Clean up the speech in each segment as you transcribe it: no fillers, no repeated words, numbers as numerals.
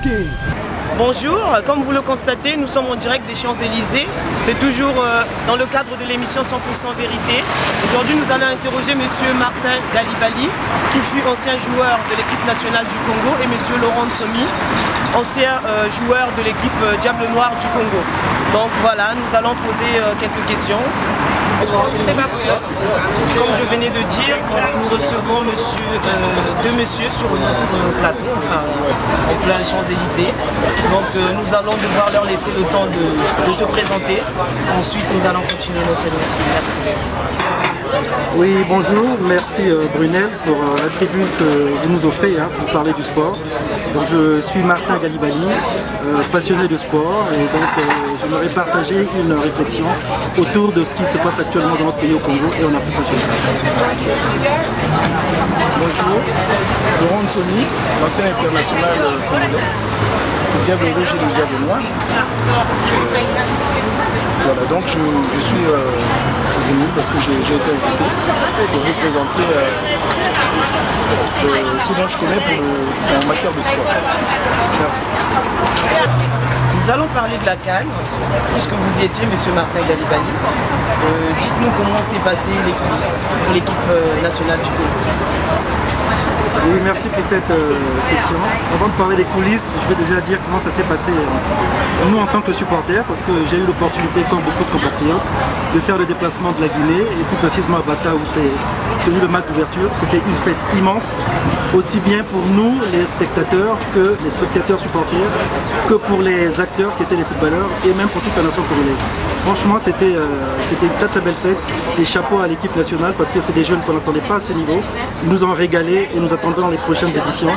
Vérité. Bonjour, comme vous le constatez, nous sommes en direct des Champs-Élysées. C'est toujours dans le cadre de l'émission 100% Vérité. Aujourd'hui, nous allons interroger M. Martin Galibali, qui fut ancien joueur de l'équipe nationale du Congo, et M. Laurent Nsomi, ancien joueur de l'équipe Diable Noir du Congo. Donc voilà, nous allons poser quelques questions. Comme je venais de dire, nous recevons deux messieurs sur notre plateau, enfin en plein Champs-Élysées. Donc nous allons devoir leur laisser le temps de se présenter. Ensuite, nous allons continuer notre émission. Merci. Oui, bonjour, merci Brunel pour la tribune que vous nous offrez pour parler du sport. Donc, je suis Martin Galibali, passionné de sport, et donc j'aimerais partager une réflexion autour de ce qui se passe actuellement dans notre pays au Congo et en Afrique en général. Bonjour, Laurent Nsomi, ancien international congolais, du Diable Rouge et du Diable Noir. Voilà, donc je suis venu parce que j'ai été invité pour vous présenter ce dont je connais en matière de sport. Merci. Nous allons parler de la CAN, puisque vous y étiez, M. Martin Galibali. Dites-nous comment s'est passé les coulisses pour l'équipe nationale du Congo. Oui, merci pour cette question. Avant de parler des coulisses, je vais déjà dire comment ça s'est passé nous en tant que supporters, parce que j'ai eu l'opportunité, comme beaucoup de compatriotes, de faire le déplacement de la Guinée, et plus précisément à Bata où s'est tenu le match d'ouverture. C'était une fête immense, aussi bien pour nous, les spectateurs, que les spectateurs supporters, que pour les acteurs qui étaient les footballeurs, et même pour toute la nation congolaise. Franchement, c'était une très très belle fête, et chapeau à l'équipe nationale, parce que c'est des jeunes qu'on n'entendait pas à ce niveau. Ils nous ont régalé et nous attendons les prochaines éditions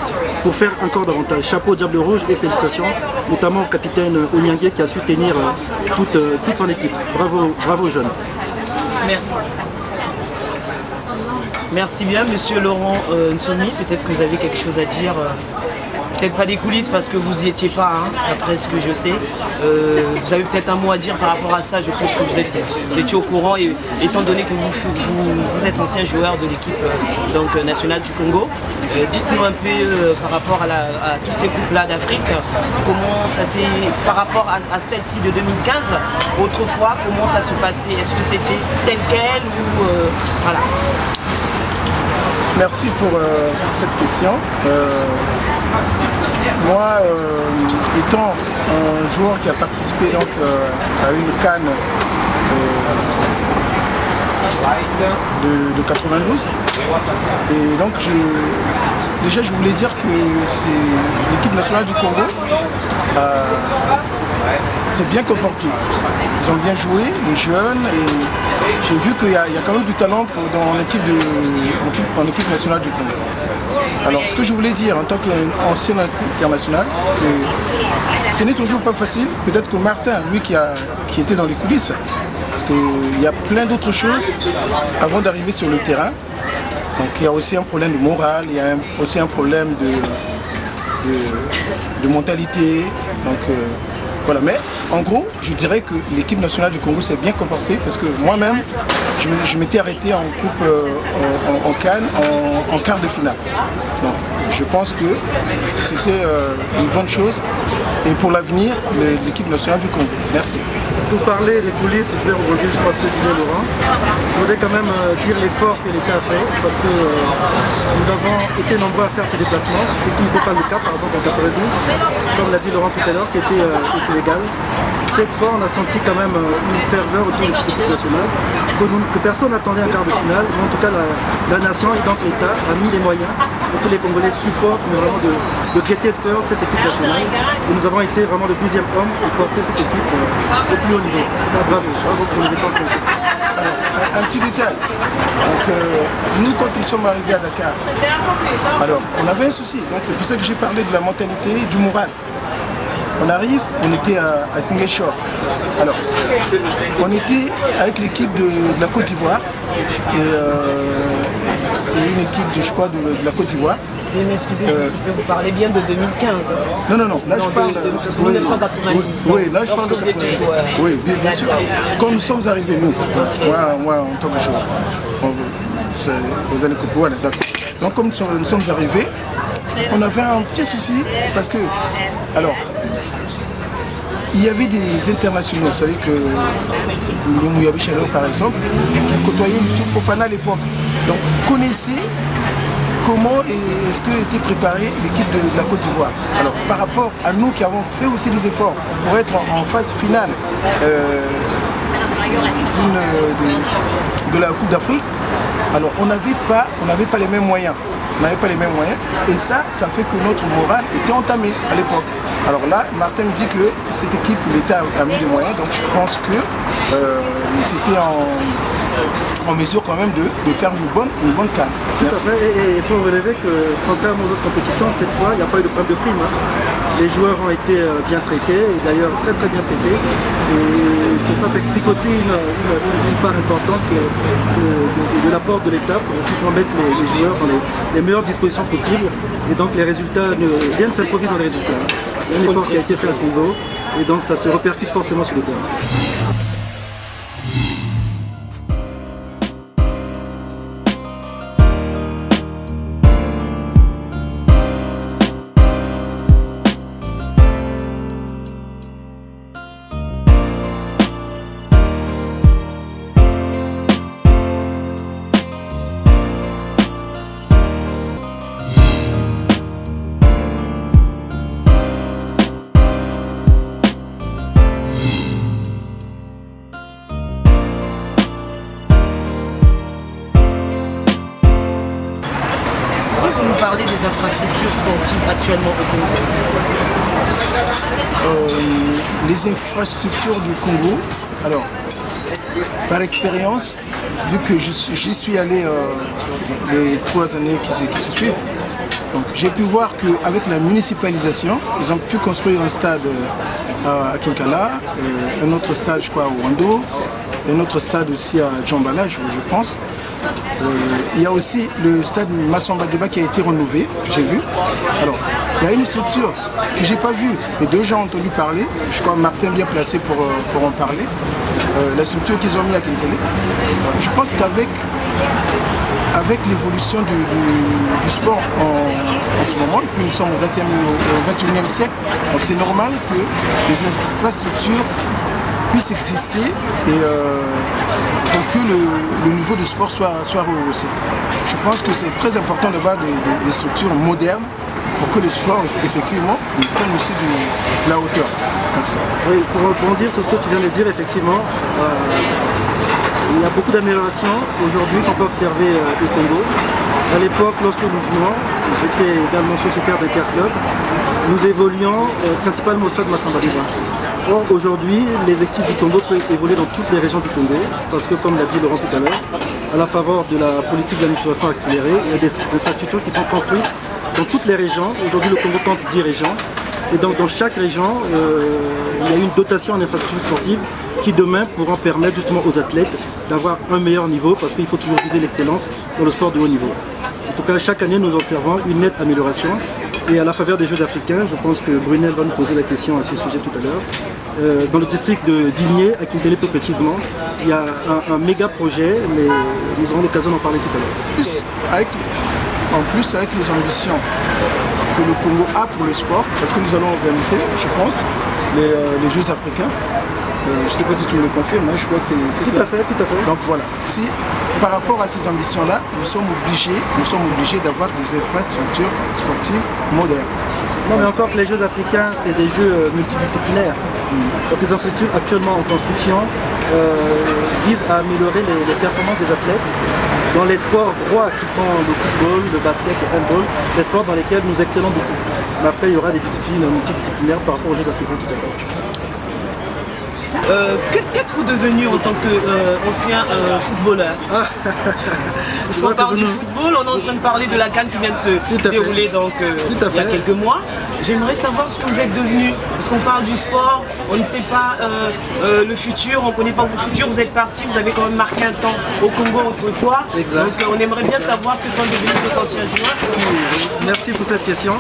pour faire encore davantage. Chapeau au Diable Rouge et félicitations, notamment au capitaine Onyangue qui a su tenir toute son équipe. Bravo, bravo aux jeunes. Merci. Merci bien, Monsieur Laurent Nsomi. Peut-être que vous avez quelque chose à dire. Peut-être pas des coulisses parce que vous n'y étiez pas, après ce que je sais. Vous avez peut-être un mot à dire par rapport à ça. Je pense que vous étiez au courant, et étant donné que vous êtes ancien joueur de l'équipe nationale du Congo. Dites-nous un peu par rapport à toutes ces coupes-là d'Afrique, comment ça s'est, par rapport à celle-ci de 2015, autrefois, comment ça se passait? Est-ce que c'était tel quel ou voilà. Merci pour cette question. Moi, étant un joueur qui a participé donc, à une CAN de 92, et donc déjà je voulais dire que c'est l'équipe nationale du Congo s'est bien comportée. Ils ont bien joué, les jeunes, et j'ai vu qu'il y a quand même du talent en équipe nationale du Congo. Alors ce que je voulais dire en tant qu'ancien international, que ce n'est toujours pas facile, peut-être que Martin, lui qui était dans les coulisses, parce qu'il y a plein d'autres choses avant d'arriver sur le terrain. Donc il y a aussi un problème de morale, il y a aussi un problème de mentalité. Donc voilà, mais en gros, je dirais que l'équipe nationale du Congo s'est bien comportée parce que moi-même, je m'étais arrêté en coupe en CAN en quart de finale. Donc je pense que c'était une bonne chose, et pour l'avenir, l'équipe nationale du Congo. Merci. Pour parler des coulisses, je vais rebondir sur ce que disait Laurent. Je voudrais quand même dire l'effort que l'État a fait, parce que nous avons été nombreux à faire ce déplacement, ce qui n'était pas le cas par exemple en 92, comme l'a dit Laurent tout à l'heure, qui était au Sénégal. Cette fois, on a senti quand même une ferveur autour de cette équipe nationale que personne n'attendait en quart de finale, mais en tout cas la nation et donc l'État a mis les moyens pour que les Congolais supportent, mais vraiment de gaieté de cœur de cette équipe nationale. Et nous avons été vraiment le 12e homme pour porter cette équipe au plus haut niveau. Bravo, bravo pour les efforts qu'on a fait. Alors, un petit détail. Donc, nous, quand nous sommes arrivés à Dakar, alors, on avait un souci. Donc, c'est pour ça que j'ai parlé de la mentalité et du moral. On arrive, on était à Ziguinchor. Alors, on était avec l'équipe de la Côte d'Ivoire et une équipe, je crois, de la Côte d'Ivoire. Oui, mais excusez-moi, vous parlez bien de 2015. Non, là je parle de 1990. Oui, là je parle de 90. Oui, bien sûr. Quand nous sommes arrivés, nous, moi en tant que joueur, vous allez couper, voilà, d'accord. Donc comme nous sommes arrivés, on avait un petit souci parce que, alors, il y avait des internationaux, vous savez que le Mouyabi Chaleur par exemple, qui côtoyait Youssouf Fofana à l'époque. Donc connaissait comment est-ce que était préparée l'équipe de la Côte d'Ivoire. Alors par rapport à nous qui avons fait aussi des efforts pour être en phase finale de la Coupe d'Afrique, alors on n'avait pas les mêmes moyens. On n'avait pas les mêmes moyens et ça fait que notre morale était entamée à l'époque. Alors là, Martin me dit que cette équipe, l'État a mis des moyens, donc je pense que c'était en mesure quand même de faire une bonne CAN. Tout à fait, et il faut relever que contrairement aux autres compétitions, cette fois, il n'y a pas eu de problème de prime. Les joueurs ont été bien traités, et d'ailleurs très bien traités. Et ça explique aussi une part importante de l'apport de l'État pour aussi mettre les joueurs dans les meilleures dispositions possibles. Et donc les résultats, rien ne s'improvise dans les résultats. Il y a un effort qui a été fait à ce niveau, et donc ça se répercute forcément sur le terrain. Parler des infrastructures sportives actuellement au Congo. Les infrastructures du Congo, alors par expérience, vu que j'y suis allé les 3 années qui se suivent, donc j'ai pu voir qu'avec la municipalisation, ils ont pu construire un stade à Kinkala, un autre stade je crois au Wando, un autre stade aussi à Djambala je pense. Il y a aussi le stade Massamba Deba qui a été rénové, j'ai vu. Alors, il y a une structure que j'ai pas vue, mais déjà entendu parler. Je crois que Martin est bien placé pour en parler. La structure qu'ils ont mis à Kinkele. Je pense qu'avec l'évolution du sport en ce moment, et puis nous sommes au 21e siècle, donc c'est normal que les infrastructures puissent exister et pour que le niveau du sport soit rehaussé. Je pense que c'est très important d'avoir des structures modernes pour que le sport, effectivement, prenne aussi de la hauteur. Merci. Oui, pour rebondir sur ce que tu viens de dire, effectivement, il y a beaucoup d'améliorations aujourd'hui qu'on peut observer au Congo. À l'époque, lorsque nous jouions, j'étais également sociétaire d'Interclub, nous évoluions principalement au stade Massamba Deba. Or, aujourd'hui, les équipes du Congo peuvent évoluer dans toutes les régions du Congo, parce que, comme l'a dit Laurent tout à l'heure, à la faveur de la politique d'administration accélérée, il y a des infrastructures qui sont construites dans toutes les régions. Aujourd'hui, le Congo compte 10 régions. Et donc, dans chaque région, il y a une dotation en infrastructures sportives qui, demain, pourront permettre justement aux athlètes d'avoir un meilleur niveau, parce qu'il faut toujours viser l'excellence dans le sport de haut niveau. En tout cas, chaque année, nous observons une nette amélioration. Et à la faveur des Jeux africains, je pense que Brunel va nous poser la question à ce sujet tout à l'heure. Dans le district de Digné, à Kinkele plus précisément, il y a un méga projet, mais nous aurons l'occasion d'en parler tout à l'heure. En plus, avec les ambitions que le Congo a pour le sport, parce que nous allons organiser, je pense, les Jeux africains. Je ne sais pas si tu me le confirmes, je crois que c'est ça. Tout à fait. Donc voilà, si par rapport à ces ambitions-là, nous sommes obligés d'avoir des infrastructures sportives modernes. Non, mais encore que les Jeux africains, c'est des jeux multidisciplinaires. Donc les infrastructures actuellement en construction visent à améliorer les performances des athlètes dans les sports rois qui sont le football, le basket, le handball, les sports dans lesquels nous excellons beaucoup. Mais après, il y aura des disciplines multidisciplinaires par rapport aux Jeux africains tout à fait. Qu'êtes-vous devenu en tant qu'ancien footballeur? Parce qu'on parle du football, on est en train de parler de la CAN qui vient de se dérouler donc, il y a quelques mois. J'aimerais savoir ce que vous êtes devenu, parce qu'on parle du sport, on ne sait pas le futur, on ne connaît pas vos futurs, vous êtes parti, vous avez quand même marqué un temps au Congo autrefois. Exact. Donc on aimerait bien savoir que sont devenus vos anciens joueurs. Merci pour cette question.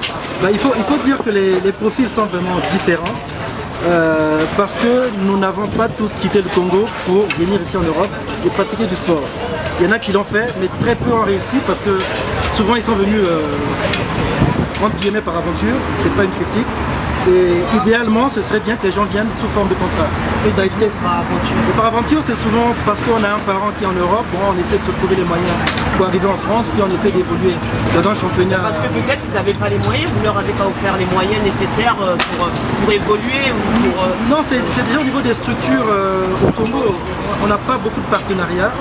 Il faut dire que les profils sont vraiment différents. Parce que nous n'avons pas tous quitté le Congo pour venir ici en Europe et pratiquer du sport. Il y en a qui l'ont fait, mais très peu ont réussi parce que souvent ils sont venus entre guillemets par aventure, c'est pas une critique. Et idéalement, ce serait bien que les gens viennent sous forme de contrat. Ça a été par aventure. Et par aventure, c'est souvent parce qu'on a un parent qui est en Europe, bon, on essaie de se trouver les moyens pour arriver en France, puis on essaie d'évoluer dans un championnat. Parce que peut-être qu'ils n'avaient pas les moyens, vous leur avez pas offert les moyens nécessaires pour évoluer ou pour... Non, c'est déjà au niveau des structures au Congo, on n'a pas beaucoup de partenariats.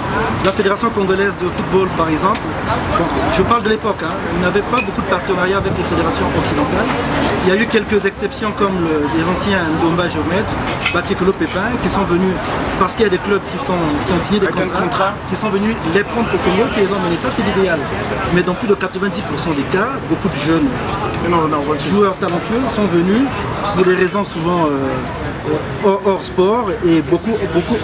La Fédération congolaise de football, par exemple, bon, je parle de l'époque, hein, on n'avait pas beaucoup de partenariats avec les fédérations occidentales. Il y a eu quelques exceptions comme les anciens Ndomba Géomètre, Bakekolo Pépin, qui sont venus, parce qu'il y a des clubs qui ont signé des contrats, qui sont venus les prendre au Congo, qui les ont menés. Ça, c'est l'idéal. Mais dans plus de 90% des cas, beaucoup de jeunes joueurs talentueux sont venus pour des raisons souvent hors sport, et beaucoup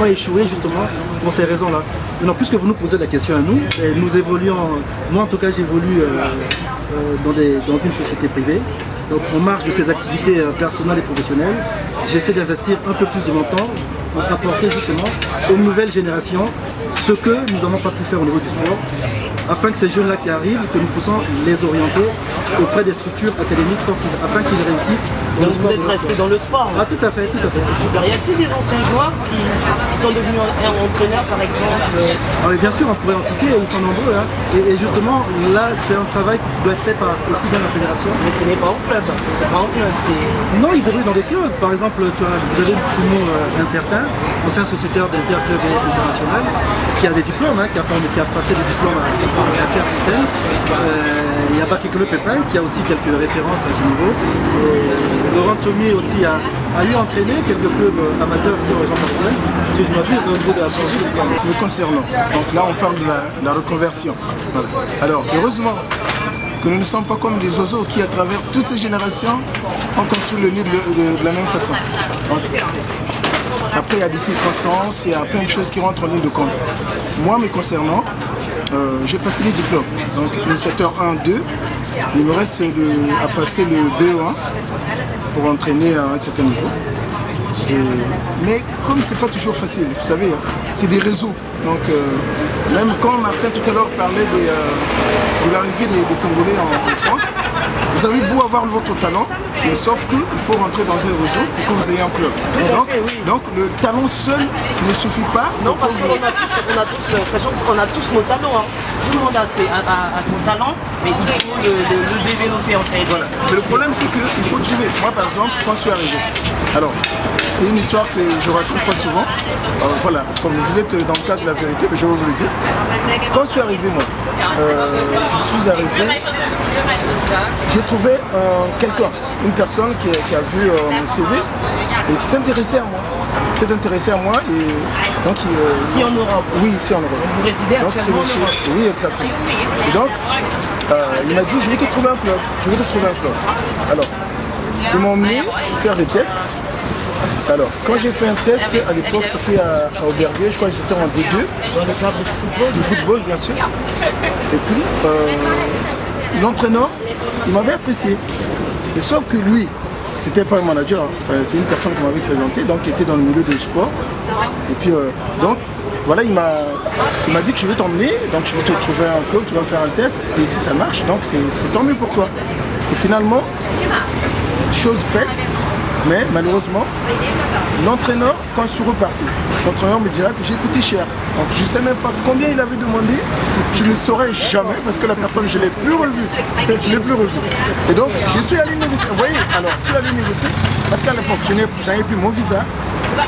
ont échoué justement pour ces raisons-là. Maintenant, puisque vous nous posez la question à nous, et nous évoluons, moi en tout cas j'évolue dans une société privée. Donc en marge de ces activités personnelles et professionnelles, j'essaie d'investir un peu plus de mon temps pour apporter justement aux nouvelles générations ce que nous n'avons pas pu faire au niveau du sport, afin que ces jeunes-là qui arrivent, que nous puissions les orienter auprès des structures académiques sportives, afin qu'ils réussissent. Donc vous êtes resté dans le sport. Ah, tout à fait, tout à fait. C'est super. Y a-t-il des anciens joueurs qui sont devenus entraîneurs par exemple? Ah, mais bien sûr, on pourrait en citer, ils sont nombreux. Hein. Et justement, là, c'est un travail qui doit être fait par aussi bien la fédération. Mais ce n'est pas en club. C'est pas en club, c'est... Non, ils évoluent dans des clubs. Par exemple, tu vois, vous avez Toumo Incertain, ancien sociétaire d'Interclub International, qui a des diplômes, hein, qui a passé des diplômes à Clairefontaine. Il y a Bakekolo Pépin qui a aussi quelques références à ce niveau. Et Laurent Tsomier aussi a eu entraîné quelques clubs amateurs ici au Jean-Martin. Si je m'abuse, au niveau de la France. Me concernant, donc là on parle de la reconversion. Voilà. Alors heureusement que nous ne sommes pas comme les oiseaux qui à travers toutes ces générations ont construit le nid de la même façon. Donc, après il y a des circonstances, il y a plein de choses qui rentrent en ligne de compte. Moi me concernant, j'ai passé les diplômes, donc initiateur 1, 2, il me reste à passer le BE1 pour entraîner à un certain niveau. Mais comme c'est pas toujours facile, vous savez, hein, c'est des réseaux. Donc même quand Martin tout à l'heure parlait de l'arrivée des Congolais en France, vous avez beau avoir votre talent, mais sauf qu'il faut rentrer dans un réseau pour que vous ayez un club. Donc le talent seul ne suffit pas. Non, parce qu'on a tous, sachant qu'on a tous nos talents. Hein. Tout le monde a son talent, mais il faut le développer en fait. Voilà. Mais le problème c'est qu'il faut trouver. Moi par exemple, quand je suis arrivé, alors c'est une histoire que je raconte pas souvent. Voilà, comme vous êtes dans le cadre de la vérité, mais je vais vous le dire. Quand je suis arrivé, moi, j'ai trouvé quelqu'un, une personne qui a vu mon CV et qui s'est intéressé à moi. Et donc ici en Europe? Oui, ici en Europe. Vous résidez actuellement en Europe? Oui, exactement. Et donc, il m'a dit, je vais te trouver un club. Alors, ils m'ont emmené faire des tests. Alors, quand j'ai fait un test, à l'époque c'était à Aubervilliers, je crois que j'étais en D2. Dans le cadre du football? Du football, bien sûr. Et puis, l'entraîneur, il m'avait apprécié. Et sauf que lui, c'était pas un manager, hein. Enfin, c'est une personne qu'on m'avait présentée, donc qui était dans le milieu du sport. Et puis, donc, voilà, il m'a dit que je vais t'emmener, donc je vais te trouver un club, tu vas faire un test, et si ça marche, donc c'est tant mieux pour toi. Et finalement, chose faite. Mais malheureusement, l'entraîneur, quand je suis reparti, l'entraîneur me dira que j'ai coûté cher. Donc je ne sais même pas combien il avait demandé, je ne saurais jamais parce que la personne, je ne l'ai plus revue. Et donc, je suis allé négocier. Vous voyez, alors, je suis allé négocier parce qu'à l'époque, je n'avais plus mon visa.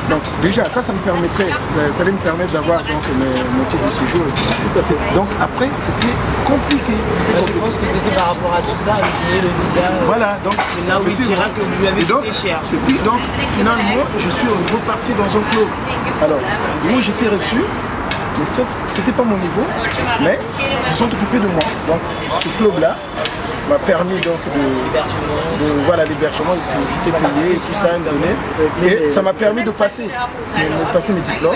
Donc déjà, ça me permettrait, ça allait me permettre d'avoir mon titre de séjour et tout ça. Donc après, c'était compliqué. Je pense que c'était par rapport à tout ça, le visa. Voilà, donc c'est là où il dira que vous lui avez coûté cher. Et puis donc, finalement, je suis reparti dans un club. Alors, où j'étais reçu, mais sauf que c'était pas mon niveau, mais ils se sont occupés de moi. Donc ce club-là m'a permis donc voilà, l'hébergement, c'était payé, tout ça, me donnait. Et ça m'a permis de passer mes diplômes.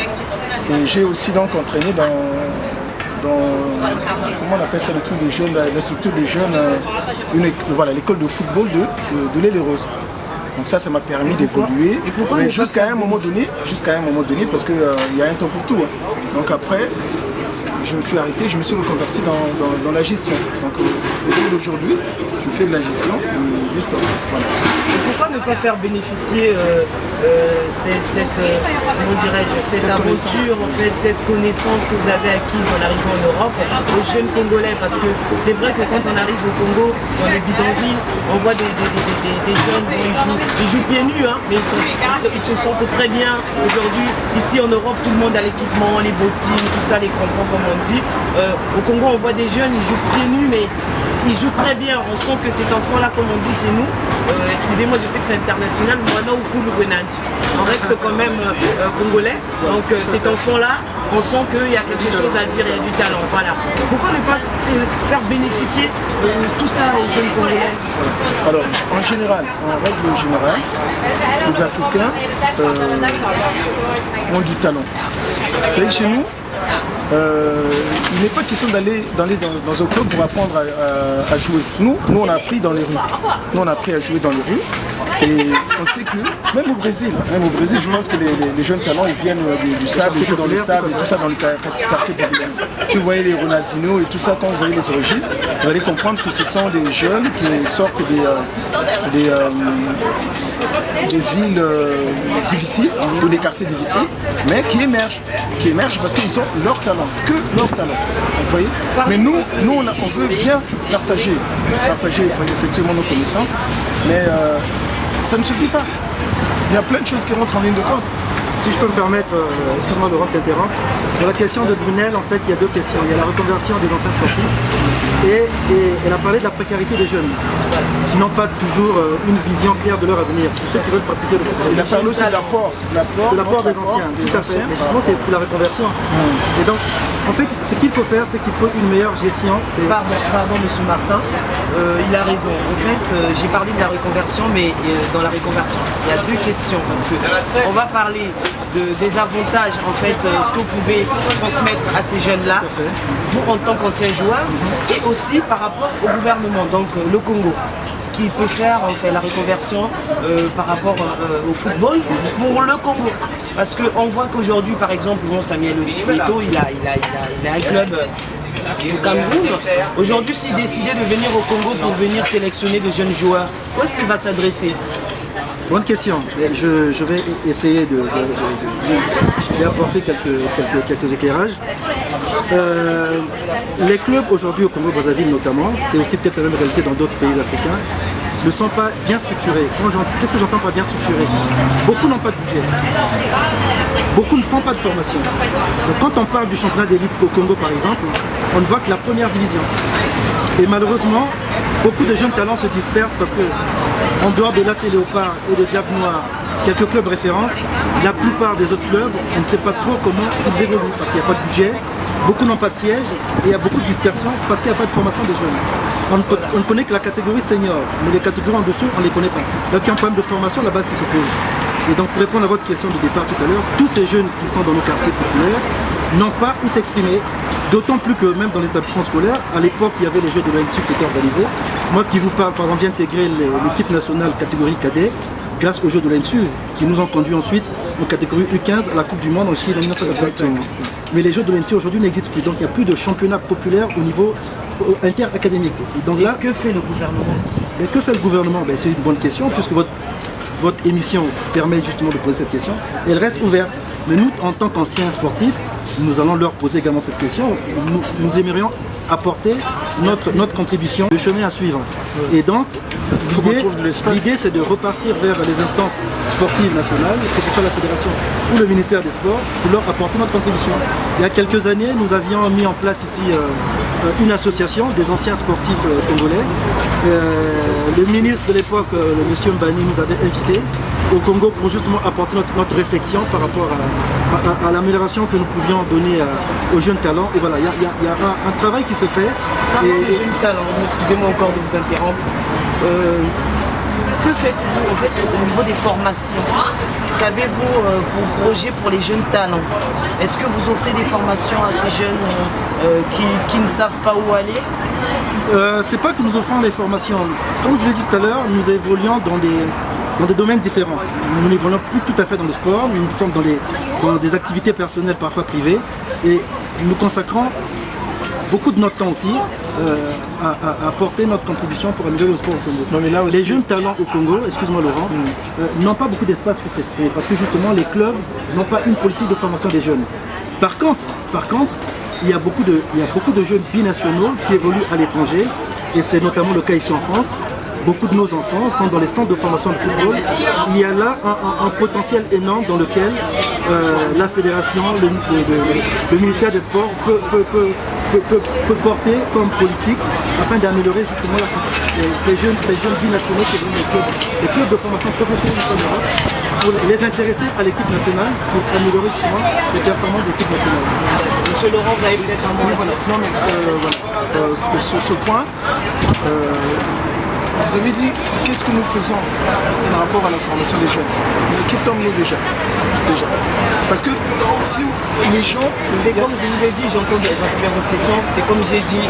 Et j'ai aussi donc entraîné dans comment on appelle ça, le truc des jeunes, la structure des jeunes, voilà, l'école de football de l'Île Rose. Donc ça m'a permis d'évoluer, mais jusqu'à un moment donné, parce qu'il y a un temps pour tout. Hein. Donc après, je me suis arrêté, je me suis reconverti dans la gestion. Donc au jour d'aujourd'hui, je fais de la gestion du stock. Voilà. Et pourquoi ne pas faire bénéficier cette aventure, en fait, cette connaissance que vous avez acquise en arrivant en Europe aux jeunes Congolais? Parce que c'est vrai que quand on arrive au Congo, dans les bidonvilles, on voit des jeunes, ils jouent pieds nus, hein, mais ils se sentent très bien aujourd'hui. Ici en Europe, tout le monde a l'équipement, les bottines, tout ça, les crampons comme on dit. Au Congo, on voit des jeunes, ils jouent pieds nus, mais ils jouent très bien. On sent que cet enfant-là, comme on dit chez nous, excusez-moi, je sais que c'est international, on reste quand même congolais. Donc cet enfant-là, on sent qu'il y a quelque chose à dire, il y a du talent. Voilà. Pourquoi ne pas faire bénéficier tout ça aux jeunes Congolais? Alors, en général, en règle générale, les Africains ont du talent. Vous savez, chez nous, il n'est pas question d'aller dans un club pour apprendre à jouer. Nous, on a appris dans les rues. Nous, on a appris à jouer dans les rues. Et on sait que, même au Brésil, je pense que les jeunes talents, ils viennent du sable, ils jouent dans le sable et tout ça dans les quartiers populaires. Si vous voyez les Ronaldinho et tout ça, quand vous voyez les origines, vous allez comprendre que ce sont des jeunes qui sortent des villes difficiles ou des quartiers difficiles, mais qui émergent parce qu'ils ont leur talent, que leur talent. Vous voyez? Mais nous on veut bien partager effectivement nos connaissances, mais ça ne suffit pas. Il y a plein de choses qui rentrent en ligne de compte. Si je peux me permettre, excuse-moi de t'interrompre, dans la question de Brunel, en fait, il y a deux questions. Il y a la reconversion des anciens sportifs et elle a parlé de la précarité des jeunes qui n'ont pas toujours une vision claire de leur avenir. Pour ceux qui veulent pratiquer le football. Il a parlé aussi de l'apport des anciens, tout à fait. Mais justement, c'est pour la reconversion. Et donc, en fait, ce qu'il faut faire, c'est qu'il faut une meilleure gestion. Pardon, monsieur Martin, il a raison. En fait, j'ai parlé de la reconversion, mais dans la reconversion, il y a deux questions. Parce que on va parler des avantages, en fait, ce que vous pouvez transmettre à ces jeunes-là, vous en tant qu'ancien joueur, et aussi par rapport au gouvernement, donc le Congo, ce qui peut faire en fait la reconversion par rapport au football pour le Congo. Parce qu'on voit qu'aujourd'hui, par exemple, Samuel Eto'o, il a un club au Cameroun. Aujourd'hui, s'il décidait de venir au Congo pour venir sélectionner de jeunes joueurs, où est-ce qu'il va s'adresser? Bonne question. Je vais essayer d'apporter quelques éclairages. Les clubs aujourd'hui au Congo-Brazzaville notamment, c'est aussi peut-être la même réalité dans d'autres pays africains, ne sont pas bien structurés. Qu'est-ce que j'entends par bien structurés? Beaucoup n'ont pas de budget. Beaucoup ne font pas de formation. Donc quand on parle du championnat d'élite au Congo par exemple, on ne voit que la première division. Et malheureusement, beaucoup de jeunes talents se dispersent parce que, en dehors de l'AC Léopard et de Diable Noir, quelques clubs références, la plupart des autres clubs, on ne sait pas trop comment ils évoluent parce qu'il n'y a pas de budget, beaucoup n'ont pas de siège et il y a beaucoup de dispersion parce qu'il n'y a pas de formation des jeunes. On ne connaît que la catégorie senior, mais les catégories en dessous, on ne les connaît pas. Donc il y a un problème de formation à la base qui se pose. Et donc pour répondre à votre question de départ tout à l'heure, tous ces jeunes qui sont dans nos quartiers populaires n'ont pas où s'exprimer. D'autant plus que même dans les établissements scolaires, à l'époque il y avait les Jeux de l'ONSU qui étaient organisés. Moi qui vous parle, par exemple, j'ai intégré l'équipe nationale catégorie cadet grâce aux Jeux de l'ONSU qui nous ont conduit ensuite en catégorie U15 à la Coupe du Monde en Chine en 1965. Mais les Jeux de l'ONSU aujourd'hui n'existent plus, donc il n'y a plus de championnat populaire au niveau interacadémique. Donc là, que fait le gouvernement pour ça? Mais que fait le gouvernement? C'est une bonne question puisque votre émission permet justement de poser cette question. Et elle reste ouverte. Mais nous, en tant qu'anciens sportifs, nous allons leur poser également cette question. Nous aimerions apporter notre contribution, le chemin à suivre. Et donc, l'idée c'est de repartir vers les instances sportives nationales, que ce soit la fédération ou le ministère des Sports, pour leur apporter notre contribution. Il y a quelques années, nous avions mis en place ici une association des anciens sportifs congolais. Le ministre de l'époque, le monsieur Mbani, nous avait invités au Congo pour justement apporter notre réflexion par rapport à l'amélioration que nous pouvions donner aux jeunes talents. Et voilà, il y a un travail qui se fait. Les jeunes talents, excusez-moi encore de vous interrompre. Que faites-vous en fait au niveau des formations? Qu'avez-vous pour projet pour les jeunes talents? Est-ce que vous offrez des formations à ces jeunes qui ne savent pas où aller? C'est pas que nous offrons des formations. Comme je l'ai dit tout à l'heure, nous évoluons dans des domaines différents. Nous n'évoluons plus tout à fait dans le sport, nous sommes dans des activités personnelles, parfois privées. Et nous consacrons beaucoup de notre temps aussi à porter notre contribution pour améliorer le sport au Congo. Non, mais là aussi... Les jeunes talents au Congo, excuse-moi Laurent, n'ont pas beaucoup d'espace pour s'exprimer parce que justement les clubs n'ont pas une politique de formation des jeunes. Par contre, il y a beaucoup de jeunes binationaux qui évoluent à l'étranger et c'est notamment le cas ici en France. Beaucoup de nos enfants sont dans les centres de formation de football. Il y a là un potentiel énorme dans lequel la fédération, le ministère des Sports peut porter comme politique afin d'améliorer justement ces jeunes binationaux qui viennent des clubs de formation professionnelle en Europe pour les intéresser à l'équipe nationale pour améliorer justement les performances de l'équipe nationale. Monsieur Laurent, vous avez peut-être un mot. Oui, voilà. Non, mais voilà. Sur ce point, vous avez dit qu'est-ce que nous faisons par rapport à la formation des jeunes. Mais qui sommes-nous déjà? Parce que si les gens... C'est comme je vous ai dit, j'entends bien votre question, c'est comme j'ai dit,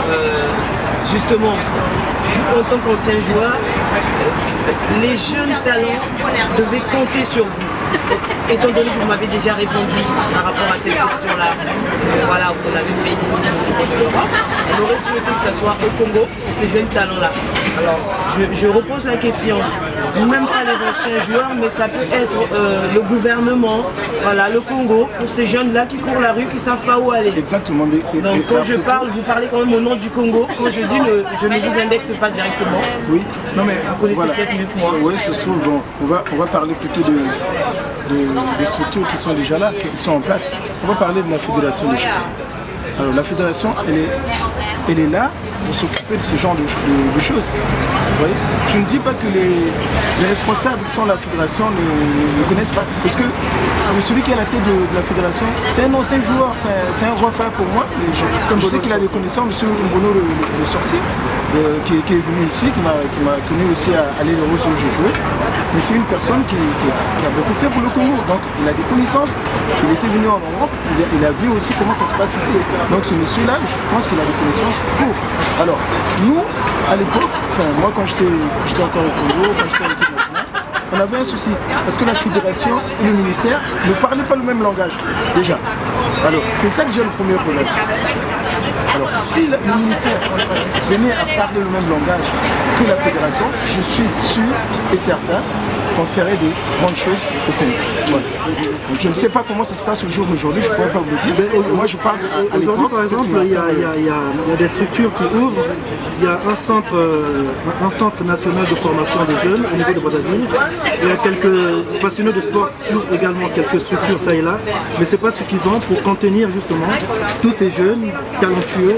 justement, en tant qu'ancien joueur, les jeunes talents devaient compter sur vous. Étant donné que vous m'avez déjà répondu par rapport à cette question-là, voilà, vous l'avez fait ici au niveau de l'Europe, on aurait souhaité que ce soit au Congo pour ces jeunes talents-là. Alors, je repose la question, même pas les anciens joueurs, mais ça peut être le gouvernement, voilà, le Congo, pour ces jeunes-là qui courent la rue, qui ne savent pas où aller. Exactement. Donc quand je parle, vous parlez quand même au nom du Congo. Quand je dis je ne vous indexe pas directement. Oui, non mais vous connaissez peut-être mieux que moi. Oui, ça se trouve, bon, on va parler plutôt des structures qui sont déjà là, qui sont en place. On va parler de la fédération des jeunes. Alors la fédération, elle est là pour s'occuper de ce genre de choses. Vous voyez, je ne dis pas que les responsables qui sont à la fédération ne connaissent pas. Parce que celui qui est à la tête de la fédération, c'est un ancien joueur, c'est un refait pour moi. Je sais qu'il a des connaissances, M. Mbono le sorcier, qui est venu ici, qui m'a connu aussi à aller le Rose où j'ai joué. Mais c'est une personne qui a beaucoup fait pour le Congo. Donc il a des connaissances, il était venu en Europe, il a vu aussi comment ça se passe ici. Donc ce monsieur-là, je pense qu'il a des connaissances pour. Alors, nous, à l'époque, enfin moi quand j'étais encore au Congo, quand j'étais à l'équipe nationale, on avait un souci. Parce que la fédération et le ministère ne parlaient pas le même langage, déjà. Alors, c'est ça déjà le premier problème. Alors, si le ministère venait à parler le même langage que la fédération, je suis sûr et certain qu'on ferait de grandes choses au pays. Voilà. Donc, je ne sais pas comment ça se passe au jour d'aujourd'hui, je ne pourrais pas vous le dire. Moi, je parle à l'époque. Aujourd'hui, par exemple, il y a des structures qui ouvrent. Il y a un centre national de formation des jeunes au niveau de Brazzaville. Il y a quelques passionnés de sport qui ouvrent également quelques structures ça et là. Mais ce n'est pas suffisant pour contenir justement tous ces jeunes talentueux,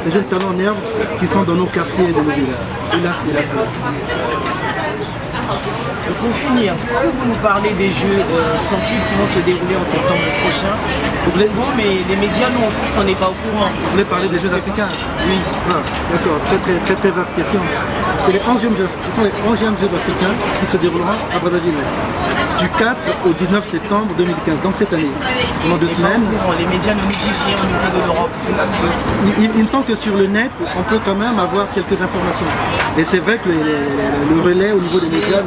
ces jeunes talents en herbe qui sont dans nos quartiers et dans nos villes. Hélas. Pour finir, pouvez-vous nous parler des Jeux sportifs qui vont se dérouler en septembre prochain au Congo, mais les médias, nous en France, on n'est pas au courant. Vous voulez parler des Jeux africains? Oui. Ah, d'accord, très vaste question. C'est les 11e Jeux, ce sont les 11e Jeux africains qui se dérouleront à Brazzaville. Du 4 au 19 septembre 2015, donc cette année, pendant 2 semaines. Les médias ne nous disent rien au niveau de l'Europe. Il me semble que sur le net, on peut quand même avoir quelques informations. Et c'est vrai que le relais au niveau des médias,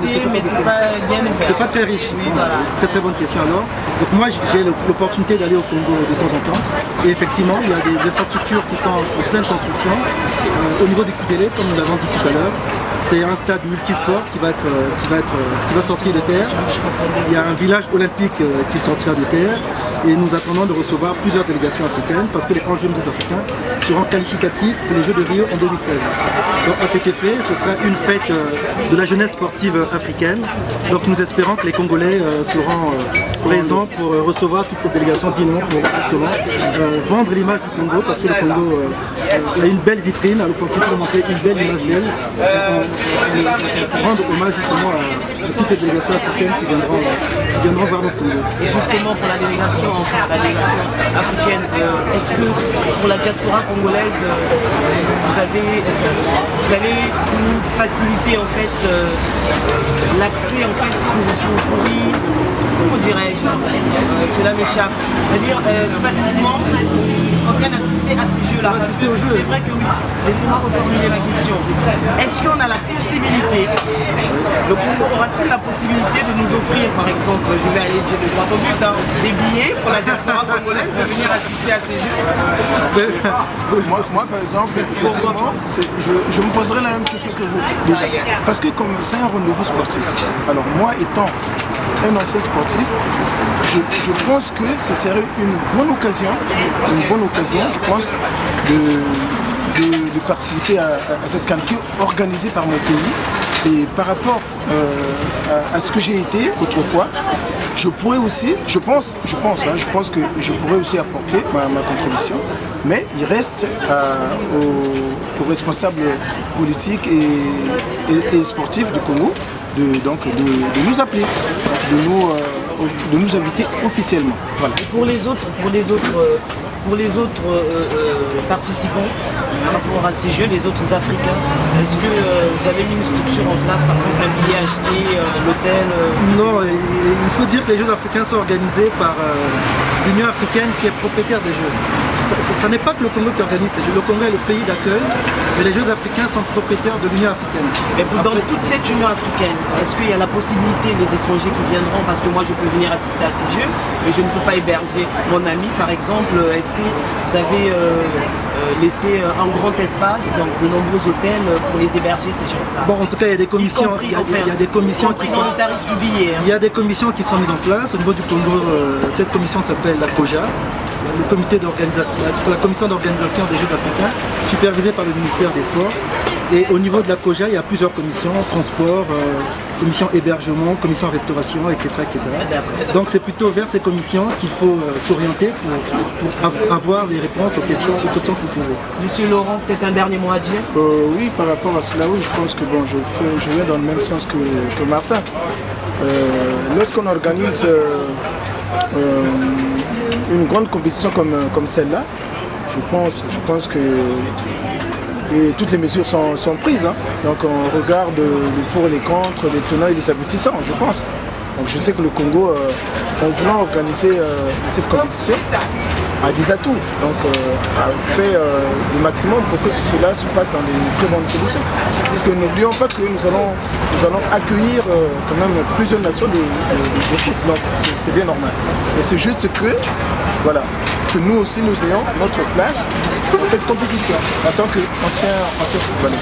c'est pas très riche. Oui, voilà. Très bonne question alors. Donc moi j'ai l'opportunité d'aller au Congo de temps en temps. Et effectivement, il y a des infrastructures qui sont en pleine construction. Au niveau du Kidélé, comme nous l'avons dit tout à l'heure, c'est un stade multisport qui va sortir de terre. Il y a un village olympique qui sortira de terre et nous attendons de recevoir plusieurs délégations africaines parce que les 11 Jeux africains seront qualificatifs pour les Jeux de Rio en 2016. Donc à cet effet, ce sera une fête de la jeunesse sportive africaine. Donc nous espérons que les Congolais seront présents pour recevoir toute cette délégation d'Inon pour justement vendre l'image du Congo parce que le Congo a une belle vitrine, a l'opportunité de montrer une belle image d'elle. Rendre hommage justement à toutes ces délégations africaines qui viendront voir notre Congo. Et justement pour la délégation africaine, est-ce que pour la diaspora congolaise, vous allez nous faciliter en fait l'accès en fait pour y, comment dirais-je, cela m'échappe, c'est-à-dire facilement on vient assister à ces jeux-là. C'est vrai que oui, laissez-moi reformuler la question. Est-ce qu'on a la possibilité Le Congo aura-t-il la possibilité de nous offrir, par exemple, je vais aller dire de droit au but, des billets pour la diaspora congolaise de venir assister à ces Jeux? Moi, par exemple, effectivement, je me poserais la même question que vous déjà. Parce que comme c'est un rendez-vous sportif, alors moi étant un ancien sportif, je pense que ce serait une bonne occasion, je pense, de participer à cette qualité organisée par mon pays. Et par rapport à ce que j'ai été autrefois, je pourrais aussi, je pense que je pourrais aussi apporter ma contribution, mais il reste aux responsables politiques et sportifs du Congo de nous appeler, de nous inviter officiellement. Voilà. Et pour les autres participants par rapport à ces Jeux, les autres Africains, est-ce que vous avez mis une structure en place, par exemple un billet acheté, l'hôtel Non, il faut dire que les Jeux africains sont organisés par l'Union africaine qui est propriétaire des Jeux. Ça n'est pas que le Congo qui organise ces Jeux. Le Congo est le pays d'accueil, mais les Jeux africains sont propriétaires de l'Union africaine. Mais dans toute cette Union africaine, est-ce qu'il y a la possibilité des étrangers qui viendront, parce que moi je peux venir assister à ces Jeux, mais je ne peux pas héberger mon ami par exemple, est-ce que vous avez laissé un grand espace, donc de nombreux hôtels pour les héberger ces gens-là? Bon, en tout cas, il y a des commissions, il y a des commissions qui sont... le tarif du billet. Il y a des commissions qui sont mises en place. Au niveau du Congo, cette commission s'appelle la COJA, la commission d'organisation des Jeux africains, supervisée par le ministère des Sports. Et au niveau de la COJA, il y a plusieurs commissions, transport, commission hébergement, commission restauration, etc. Donc c'est plutôt vers ces commissions qu'il faut s'orienter pour avoir des réponses aux questions que vous posez. Monsieur Laurent, peut-être un dernier mot à dire? Oui, par rapport à cela, oui, je pense que bon, je viens dans le même sens que Martin. Lorsqu'on organise une grande compétition comme celle-là, je pense que toutes les mesures sont prises. Hein. Donc on regarde les pour et les contre, les tenants et les aboutissants, je pense. Donc je sais que le Congo, en voulant organiser cette compétition, a des atouts. Donc a fait le maximum pour que cela se passe dans des très bonnes conditions. Parce que n'oublions pas que nous allons accueillir quand même plusieurs nations de foot. Donc c'est bien normal. Mais c'est juste que, voilà, que nous aussi nous ayons notre place dans cette compétition en tant qu'ancien footballeur.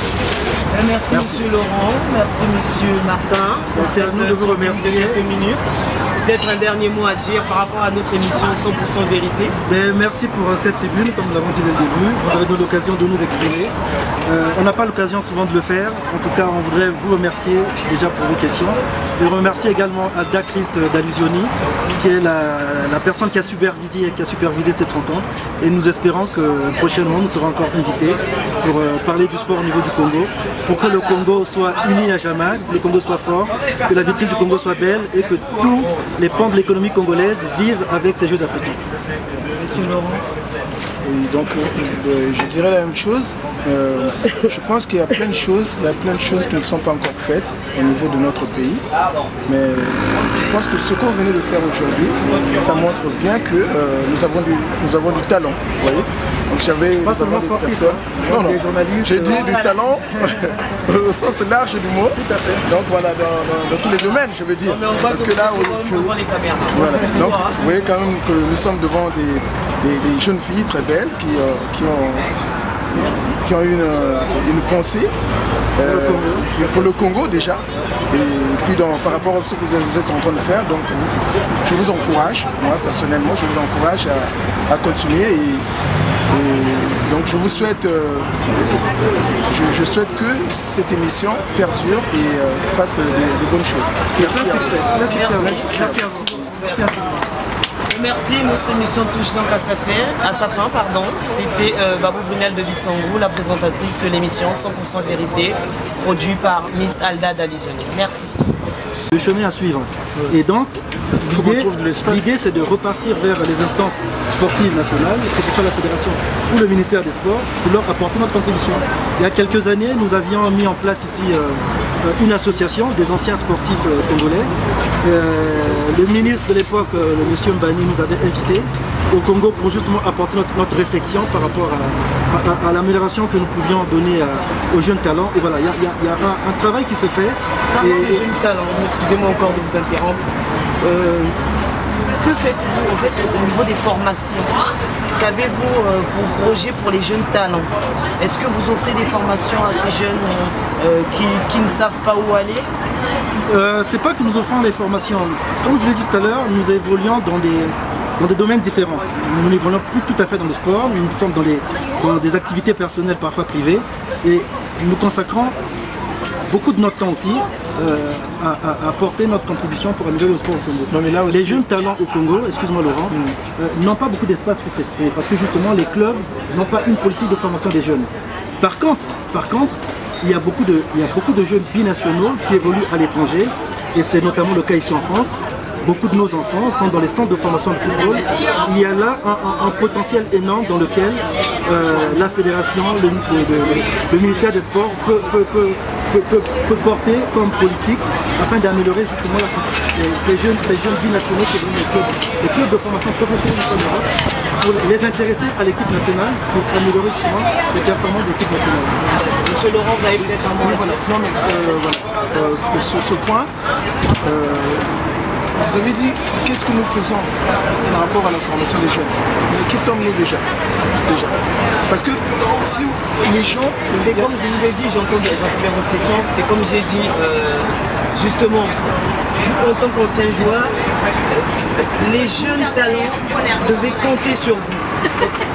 Merci Monsieur Laurent, merci Monsieur Martin. C'est à nous de vous remercier. Quelques minutes. Peut-être un dernier mot à dire par rapport à notre émission 100% vérité. Merci pour cette tribune, comme nous l'avons dit dès le début. Vous avez donné l'occasion de nous exprimer. On n'a pas l'occasion souvent de le faire. En tout cas, on voudrait vous remercier déjà pour vos questions. Et remercier également Ada Christ d'Allusioni, qui est la personne qui a supervisé cette rencontre. Et nous espérons que prochainement, nous serons encore invités pour parler du sport au niveau du Congo, pour que le Congo soit uni à jamais, que le Congo soit fort, que la vitrine du Congo soit belle et que tous les pans de l'économie congolaise vivent avec ces Jeux africains. Monsieur Laurent. Et donc je dirais la même chose. Je pense qu'il y a plein de choses qui ne sont pas encore faites au niveau de notre pays. Mais je pense que ce qu'on venait de faire aujourd'hui, ça montre bien que nous avons du talent. Vous voyez. Donc j'avais pas seulement sportif, non, des journalistes. J'ai dit du talent au sens large du mot. Tout à fait. Donc voilà, dans tous les domaines, je veux dire. Parce que là, devant les caméras. Voilà. Donc vous voyez quand même que nous sommes devant des jeunes filles très belles qui ont une pensée pour le Congo déjà. Et puis par rapport à ce que vous êtes en train de faire, donc je vous encourage, moi personnellement, je vous encourage à continuer et donc je vous souhaite, je souhaite que cette émission perdure et fasse de bonnes choses. Merci à vous. Merci à vous. Merci, notre émission touche donc à sa fin. C'était Babou Brunel de Bissangou, la présentatrice de l'émission 100% Vérité, produite par Miss Alda d'Allusioni. Merci. Le chemin à suivre. Et donc, l'idée c'est de repartir vers les instances sportives nationales, que ce soit la fédération ou le ministère des Sports, pour leur apporter notre contribution. Il y a quelques années, nous avions mis en place ici une association des anciens sportifs congolais. Le ministre de l'époque, le monsieur Mbani, nous avait invités au Congo pour justement apporter notre réflexion par rapport à l'amélioration que nous pouvions donner aux jeunes talents. Et voilà, il y a un travail qui se fait. Parlons des jeunes talents, excusez-moi encore de vous interrompre. Que faites-vous en fait au niveau des formations? Qu'avez-vous pour projet pour les jeunes talents? Est-ce que vous offrez des formations à ces jeunes qui ne savent pas où aller? C'est pas que nous offrons des formations. Comme je l'ai dit tout à l'heure, nous évoluons dans des domaines différents. Nous n'évoluons plus tout à fait dans le sport, nous sommes dans des activités personnelles, parfois privées, et nous consacrons beaucoup de notre temps aussi à apporter notre contribution pour améliorer le sport au Congo. Non, mais là aussi... Les jeunes talents au Congo, excuse-moi Laurent, n'ont pas beaucoup d'espace pour s'exprimer parce que justement les clubs n'ont pas une politique de formation des jeunes. Par contre, il y a beaucoup de jeunes binationaux qui évoluent à l'étranger et c'est notamment le cas ici en France. Beaucoup de nos enfants sont dans les centres de formation de football. Il y a là un potentiel énorme dans lequel la fédération, le ministère des Sports peut porter comme politique afin d'améliorer justement ces jeunes binationaux qui viennent les clubs de formation professionnelle en Europe pour les intéresser à l'équipe nationale pour améliorer justement les performances de l'équipe nationale. Monsieur Laurent, vous avez peut-être un mot. Voilà. Non mais voilà. Sur ce point, vous avez dit qu'est-ce que nous faisons par rapport à la formation des jeunes. Mais qui sommes-nous déjà? Parce que si les gens... C'est comme je vous ai dit, j'entends bien votre question, c'est comme j'ai dit, justement, vous en tant qu'ancien joueur, les jeunes talents devaient compter sur vous.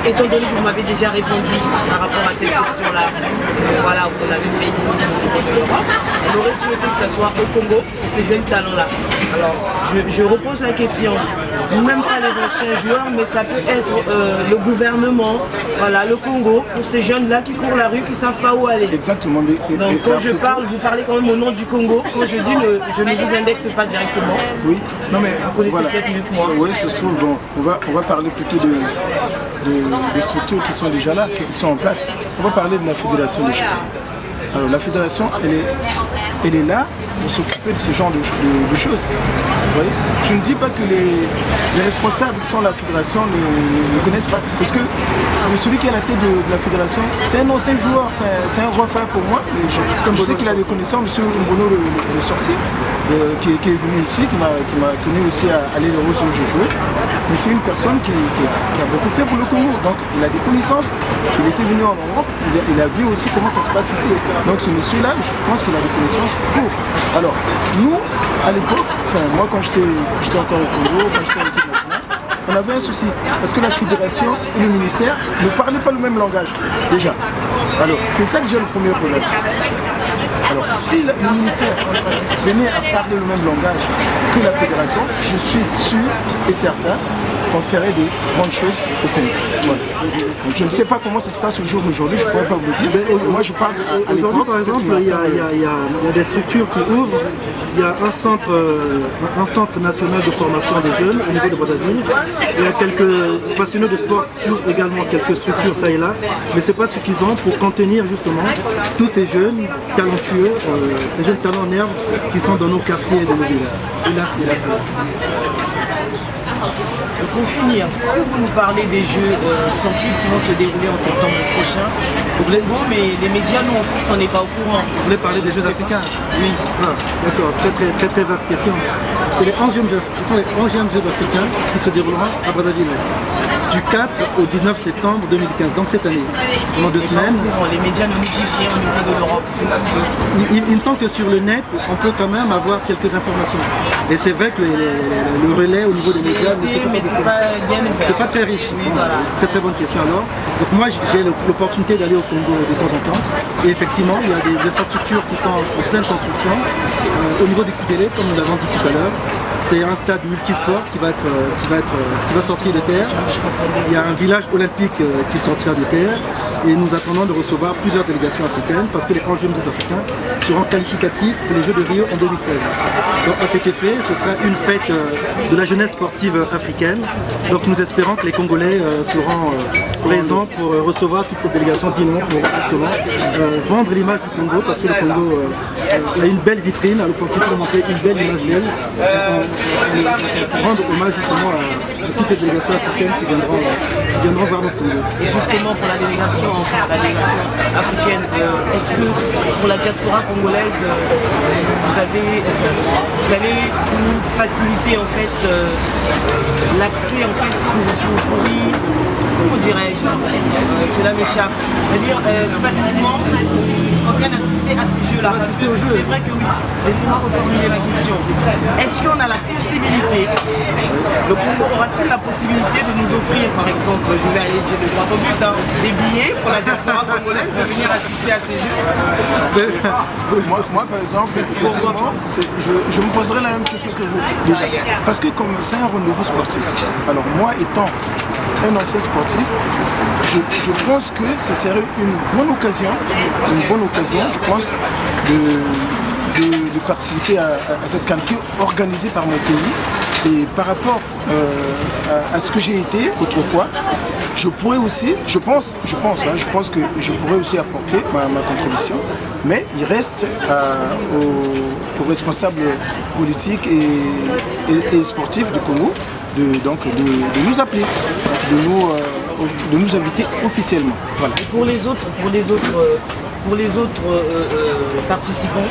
Étant donné que vous m'avez déjà répondu par rapport à cette question-là, voilà, vous l'avez fait ici au niveau de l'Europe, on aurait souhaité que ça soit au Congo pour ces jeunes talents-là. Alors, je repose la question, même pas les anciens joueurs, mais ça peut être le gouvernement, voilà, le Congo, pour ces jeunes-là qui courent la rue, qui ne savent pas où aller. Exactement. Donc quand je parle, vous parlez quand même au nom du Congo. Quand je dis je ne vous indexe pas directement. Oui, non mais vous connaissez peut-être mieux que moi. Oui, ça se trouve, bon, on va parler plutôt des structures qui sont déjà là, qui sont en place. On va parler de la fédération des sports. Alors la fédération, elle est là pour s'occuper de ce genre de choses. Vous voyez, je ne dis pas que les responsables qui sont à la fédération ne connaissent pas. Parce que celui qui est à la tête de la fédération, c'est un ancien joueur, c'est un refait pour moi. Je sais qu'il a des connaissances, M. Bruno le sorcier, qui est venu ici, qui m'a connu aussi à aller le Rose où je jouais. Mais c'est une personne qui a beaucoup fait pour le Congo. Donc il a des connaissances, il était venu en Europe, il a vu aussi comment ça se passe ici. Donc ce monsieur-là, je pense qu'il a des connaissances pour. Alors, nous, à l'époque, enfin moi quand j'étais encore au Congo, quand j'étais en équipe nationale, on avait un souci. Parce que la fédération et le ministère ne parlaient pas le même langage, déjà. Alors, c'est ça déjà le premier problème. Alors, si le ministère venait à parler le même langage que la fédération, je suis sûr et certain qu'on ferait de grandes choses au Congo. Voilà. Donc, je ne sais pas comment ça se passe au jour d'aujourd'hui, je ne pourrais pas vous le dire. Moi, je parle à l'époque. Aujourd'hui, par exemple, il y a des structures qui ouvrent. Il y a un centre national de formation des jeunes au niveau de Brazzaville. Il y a quelques passionnés de sport qui ouvrent également quelques structures ça et là. Mais ce n'est pas suffisant pour contenir justement tous ces jeunes talentueux, ces jeunes talents en herbe qui sont dans nos quartiers et dans nos villages. Hélas. Pour finir, pouvez-vous nous parler des Jeux sportifs qui vont se dérouler en septembre prochain au Congo, mais les médias, nous en France, on n'est pas au courant. Vous voulez parler des Jeux africains? Oui. Ah, d'accord, très vaste question. Ce sont les 11e Jeux africains qui se dérouleront à Brazzaville. Du 4 au 19 septembre 2015, donc cette année, pendant 2 semaines. Les médias ne nous disent rien au niveau de l'Europe. Il me semble que sur le net, on peut quand même avoir quelques informations. Et c'est vrai que le relais au niveau des médias ne se fait pas. C'est pas très riche. Oui, voilà. Très bonne question alors. Donc moi j'ai l'opportunité d'aller au Congo de temps en temps. Et effectivement, il y a des infrastructures qui sont en pleine construction. Au niveau du QTL, comme nous l'avons dit tout à l'heure, c'est un stade multisport qui va sortir de terre. Il y a un village olympique qui sortira de terre et nous attendons de recevoir plusieurs délégations africaines parce que les 11 Jeux africains seront qualificatifs pour les Jeux de Rio en 2016. Donc à cet effet, ce sera une fête de la jeunesse sportive africaine. Donc nous espérons que les Congolais seront présents pour recevoir toutes ces délégations dignement pour justement vendre l'image du Congo parce que le Congo a une belle vitrine, a l'opportunité de montrer une belle image d'elle rendre hommage justement à toutes ces délégations africaines qui viendront voir notre Congo. Et justement pour la délégation africaine, est-ce que pour la diaspora congolaise, vous allez nous faciliter en fait l'accès en fait pour y, comment dirais-je, cela m'échappe, c'est-à-dire facilement on vient d'assister à ces jeux-là. C'est vrai que oui. Laissez-moi reformuler la question. Est-ce qu'on a la possibilité, le Congo aura-t-il la possibilité de nous offrir, par exemple, je vais aller dire de droit au but, des billets pour la diaspora congolaise de venir assister à ces jeux? Moi, par exemple, effectivement, je me poserai la même question que vous déjà. Parce que comme c'est un rendez-vous sportif, alors moi étant un ancien sportif, je pense que ce serait une bonne occasion, je pense, de participer à cette qualité organisée par mon pays. Et par rapport à ce que j'ai été autrefois, je pourrais aussi, je pense que je pourrais aussi apporter ma contribution, mais il reste aux responsables politiques et sportifs du Congo de nous appeler, de nous inviter officiellement. Voilà. Et pour les autres participants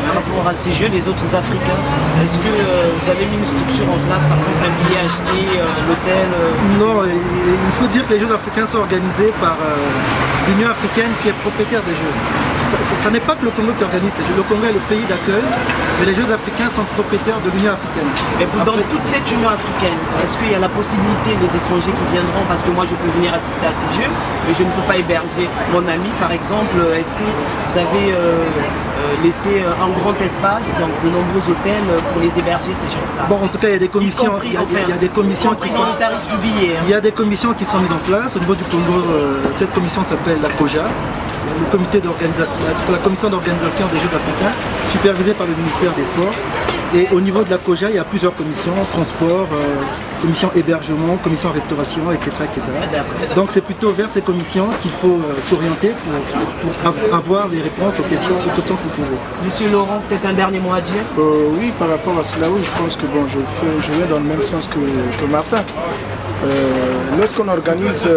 par rapport à ces jeux, les autres Africains, est-ce que vous avez mis une structure en place, par exemple un billet acheté, l'hôtel Non, il faut dire que les Jeux africains sont organisés par l'Union africaine qui est propriétaire des Jeux. Ça n'est pas que le Congo qui organise ces Jeux. Le Congo est le pays d'accueil, mais les Jeux africains sont propriétaires de l'Union africaine. Mais dans toute cette Union africaine, est-ce qu'il y a la possibilité des étrangers qui viendront, parce que moi je peux venir assister à ces Jeux, mais je ne peux pas héberger mon ami par exemple? Est-ce que vous avez laissé un grand espace, donc de nombreux hôtels pour les héberger, ces gens-là? Bon, en tout cas, il y a des commissions, il y a des commissions qui sont... le tarif du billet. Il y a des commissions qui sont mises en place. Au niveau du Congo, cette commission s'appelle la COJA, la commission d'organisation des Jeux africains, supervisée par le ministère des Sports. Et au niveau de la COJA, il y a plusieurs commissions, transport, commission hébergement, commission restauration, etc. Donc c'est plutôt vers ces commissions qu'il faut s'orienter pour avoir les réponses aux questions que vous posez. Monsieur Laurent, peut-être un dernier mot à dire? Oui, par rapport à cela, oui, je pense que bon, je vais dans le même sens que Martin. Lorsqu'on organise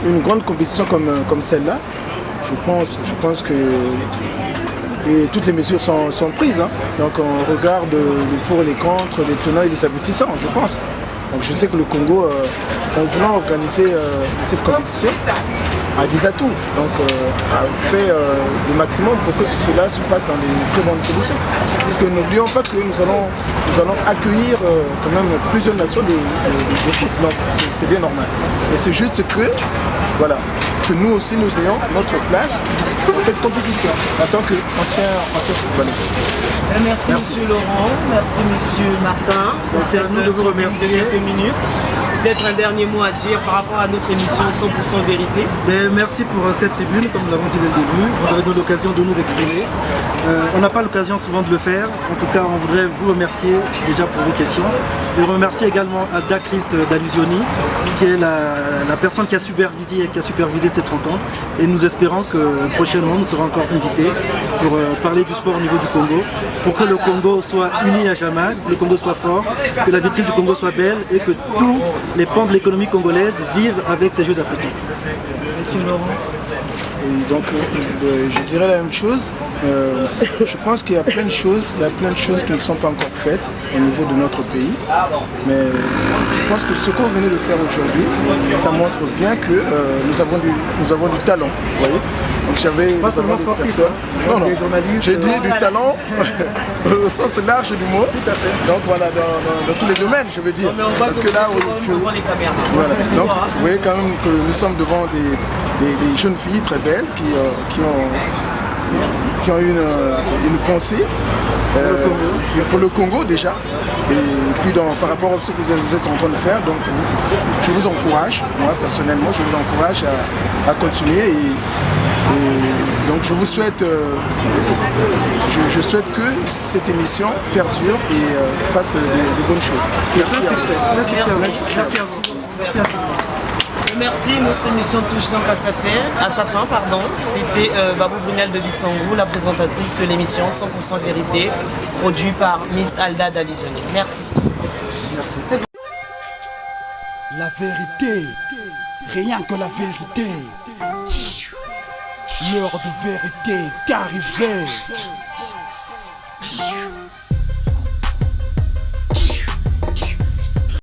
une grande compétition comme celle-là, je pense que toutes les mesures sont prises. Hein. Donc on regarde les pour et les contre, les tenants et les aboutissants, je pense. Donc je sais que le Congo, en voulant organiser cette compétition, a des atouts. Donc a fait le maximum pour que cela se passe dans des très bonnes conditions. Parce que n'oublions pas que nous allons accueillir quand même plusieurs nations de foot. Donc c'est bien normal. Mais c'est juste que, voilà, que nous aussi nous ayons notre place dans cette compétition en tant qu'ancien footballeur. Merci Monsieur Laurent, merci Monsieur Martin. C'est à nous de vous remercier. Quelques minutes. Peut-être un dernier mot à dire par rapport à notre émission 100% vérité. Merci pour cette tribune, comme nous l'avons dit dès le début. Vous avez donné l'occasion de nous exprimer. On n'a pas l'occasion souvent de le faire. En tout cas, on voudrait vous remercier déjà pour vos questions. Et remercier également Ada Christ d'Allusioni, qui est la personne qui a supervisé cette rencontre. Et nous espérons que prochainement, nous serons encore invités pour parler du sport au niveau du Congo, pour que le Congo soit uni à jamais, que le Congo soit fort, que la vitrine du Congo soit belle et que tous les pans de l'économie congolaise vivent avec ces Jeux africains. Monsieur Laurent. Et donc je dirais la même chose. Je pense qu'il y a plein de choses, qui ne sont pas encore faites au niveau de notre pays. Mais je pense que ce qu'on venait de faire aujourd'hui, ça montre bien que nous avons du talent. Vous voyez. Donc j'avais pas seulement sportif, non, des journalistes. J'ai dit du talent au sens large du mot. Tout à fait. Donc voilà, dans tous les domaines, je veux dire. Parce que là, on voit les caméras. Voilà. Donc vous voyez quand même que nous sommes devant des jeunes filles très belles qui ont une pensée pour le Congo déjà. Et puis par rapport à ce que vous êtes en train de faire, donc je vous encourage, moi personnellement, je vous encourage à continuer et donc je vous souhaite, je souhaite que cette émission perdure et fasse des bonnes choses. Merci à vous. Merci à vous. Merci, notre émission touche donc à sa fin. C'était Babou Brunel de Bissangou, la présentatrice de l'émission 100% Vérité, produite par Miss Alda Dalizoni. Merci. Merci. La vérité, rien que la vérité. L'heure de vérité est arrivée.